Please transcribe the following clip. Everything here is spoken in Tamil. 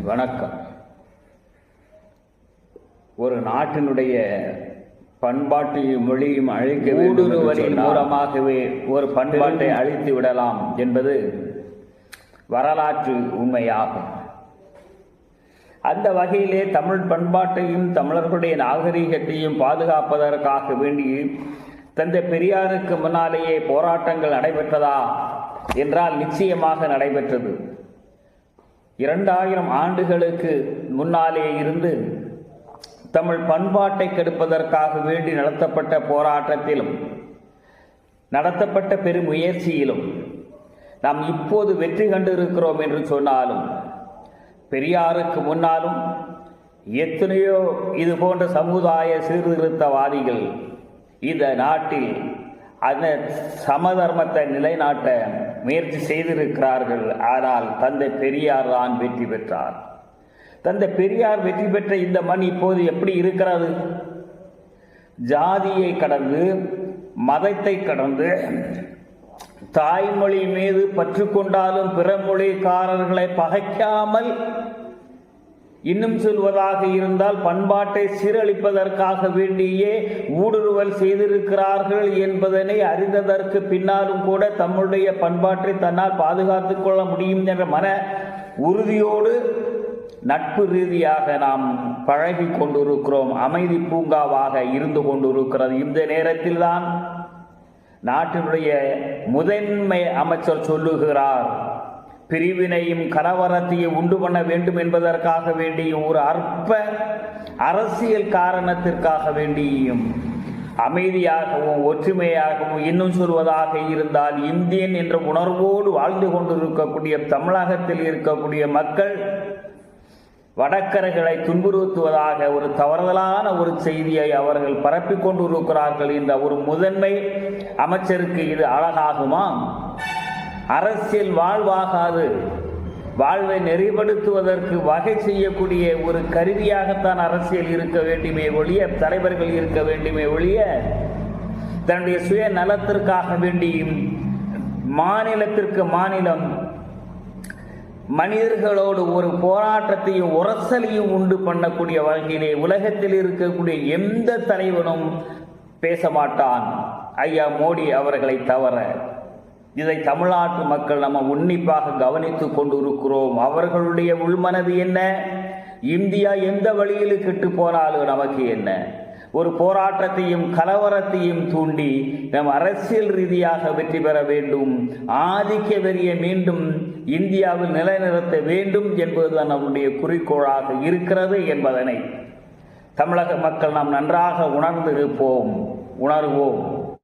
வணக்கம். ஒரு நாட்டினுடைய பண்பாட்டையும் மொழியும் அழிக்க ஊடுருவலின் மூலமாகவே ஒரு பண்பாட்டை அழித்து விடலாம் என்பது வரலாற்று உண்மையாகும். அந்த வகையிலே தமிழ் பண்பாட்டையும் தமிழர்களுடைய நாகரீகத்தையும் பாதுகாப்பதற்காக வேண்டி தந்தை பெரியாருக்கு முன்னாலேயே போராட்டங்கள் நடைபெற்றதா என்றால் நிச்சயமாக நடைபெற்றது. 2000 ஆண்டுகளுக்கு முன்னாலே இருந்து தமிழ் பண்பாட்டை கெடுப்பதற்காக வேண்டி நடத்தப்பட்ட போராட்டத்திலும் நடத்தப்பட்ட பெருமுயற்சியிலும் நாம் இப்போது வெற்றி கண்டிருக்கிறோம் என்று சொன்னாலும், பெரியாருக்கு முன்னாலும் எத்தனையோ இது போன்ற சமுதாய சீர்திருத்தவாதிகள் இந்த நாட்டில் அந்த சமதர்மத்தை நிலைநாட்ட முயற்சி செய்திருக்கிறார்கள். ஆனால் தந்தை பெரியார் தான் வெற்றி பெற்றார். தந்தை பெரியார் வெற்றி பெற்ற இந்த மண் இப்போது எப்படி இருக்கிறது? ஜாதியை கடந்து, மதத்தை கடந்து, தாய்மொழி மீது பற்று கொண்டாலும் பிற மொழிக்காரர்களை பகைக்காமல், இன்னும் சொல்வதாக இருந்தால் பண்பாட்டை சீரழிப்பதற்காக வேண்டியே ஊடுருவல் செய்திருக்கிறார்கள் என்பதனை அறிந்ததற்கு பின்னாலும் கூட தம்முடைய பண்பாட்டை தன்னால் பாதுகாத்துக் கொள்ள முடியும் என்ற மன உறுதியோடு நட்பு ரீதியாக நாம் பழகி கொண்டிருக்கிறோம். அமைதி பூங்காவாக இருந்து கொண்டிருக்கிறது. இந்த நேரத்தில் தான் நாட்டினுடைய முதன்மை அமைச்சர் சொல்லுகிறார், பிரிவினையும் கலவரத்தையும் உண்டு பண்ண வேண்டும் என்பதற்காக வேண்டியும் ஒரு அற்ப அரசியல் காரணத்திற்காக வேண்டியும் அமைதியாகவும் ஒற்றுமையாகவும் இன்னும் சொல்வதாக இருந்தால் இந்தியன் என்ற உணர்வோடு வாழ்ந்து கொண்டிருக்கக்கூடிய தமிழகத்தில் இருக்கக்கூடிய மக்கள் வடக்கரைகளை துன்புறுத்துவதாக ஒரு தவறுதலான ஒரு செய்தியை அவர்கள் பரப்பிக் கொண்டிருக்கிறார்கள். இந்த ஒரு முதன்மை அமைச்சருக்கு இது அழகாகுமா? அரசியல் வாழ்வாகாது. வாழ்வை நெறிப்படுத்துவதற்கு வகை செய்யக்கூடிய ஒரு கருவியாகத்தான் அரசியல் இருக்க வேண்டுமே ஒழிய, தலைவர்கள் இருக்க வேண்டுமே ஒழிய, தன்னுடைய சுய நலத்திற்காக வேண்டியும் மாநிலத்திற்கு மாநிலம் மனிதர்களோடு ஒரு போராட்டத்தையும் உரசலையும் உண்டு பண்ணக்கூடிய வகையிலே உலகத்தில் இருக்கக்கூடிய எந்த தலைவனும் பேச மாட்டான், ஐயா மோடி அவர்களை தவிர. இதை தமிழ்நாட்டு மக்கள் நம்ம உன்னிப்பாக கவனித்துக் கொண்டு இருக்கிறோம். அவர்களுடைய உள்மனது என்ன? இந்தியா எந்த வழியில் கெட்டு போனாலும் நமக்கு என்ன? ஒரு போராட்டத்தையும் கலவரத்தையும் தூண்டி நம் அரசியல் ரீதியாக வெற்றி பெற வேண்டும், ஆதிக்க வெறியை மீண்டும் இந்தியாவில் நிலைநிறுத்த வேண்டும் என்பதுதான் நம்முடைய குறிக்கோளாக இருக்கிறது என்பதனை தமிழக மக்கள் நாம் நன்றாக உணர்வோம்.